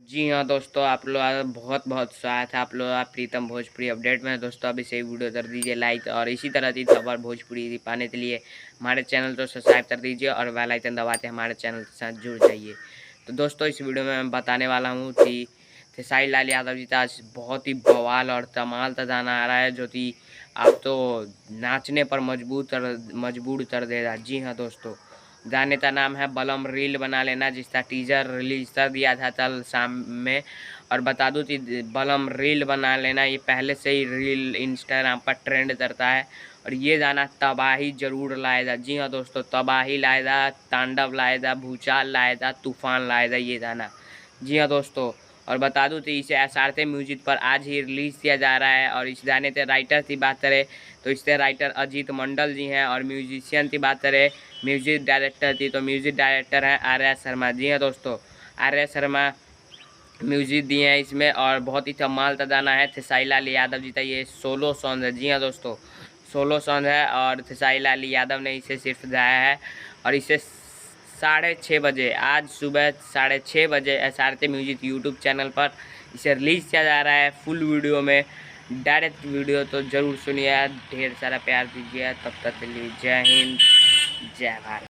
जी हाँ दोस्तों, आप लोग का बहुत बहुत स्वागत है आप लोग आप प्रीतम भोजपुरी अपडेट में। दोस्तों अभी से वीडियो कर दीजिए लाइक और इसी तरह की खबर भोजपुरी पाने के लिए हमारे चैनल को सब्सक्राइब कर दीजिए और बेल आइकन दबाते हमारे चैनल के साथ जुड़ जाइए। तो दोस्तों इस वीडियो में मैं बताने वाला हूँ कि खेसारी लाल यादव जी का आज बहुत ही बवाल और कमाल का गाना आ रहा है, जो कि आप तो नाचने पर मजबूर कर देगा। जी हाँ दोस्तों, गाने का नाम है बलम रील बना लेना, जिसका टीजर रिलीज कर दिया था कल शाम में। और बता दूं कि बलम रील बना लेना ये पहले से ही रील इंस्टाग्राम पर ट्रेंड करता है और ये गाना तबाही जरूर लाएगा। जी हाँ दोस्तों, तबाही लाएगा, तांडव लाएगा, भूचाल लाएगा, तूफान लाएगा ये गाना। जी हाँ दोस्तों, और बता दूं तो इसे एसआरके म्यूजिक पर आज ही रिलीज़ किया जा रहा है। और इस गाने के राइटर की बात करें तो इसके राइटर अजीत मंडल जी हैं, और म्यूजिशियन की बात करें म्यूजिक डायरेक्टर थी तो म्यूजिक डायरेक्टर है आर्या शर्मा। जी हाँ दोस्तों, आर्या शर्मा म्यूजिक दिए हैं इसमें, और बहुत ही कमाल का गाना है। खेसारी लाल यादव जी का ये सोलो सॉन्ग है। जी हाँ दोस्तों, सोलो सॉन्ग है और खेसारी लाल यादव ने इसे सिर्फ गाया है। और इसे 6:30 बजे, आज सुबह 6:30 बजे एसआरके म्यूजिक यूट्यूब चैनल पर इसे रिलीज़ किया जा रहा है फुल वीडियो में, डायरेक्ट वीडियो। तो ज़रूर सुनिए, ढेर सारा प्यार दीजिए। तब तक के लिए जय हिंद, जय भारत।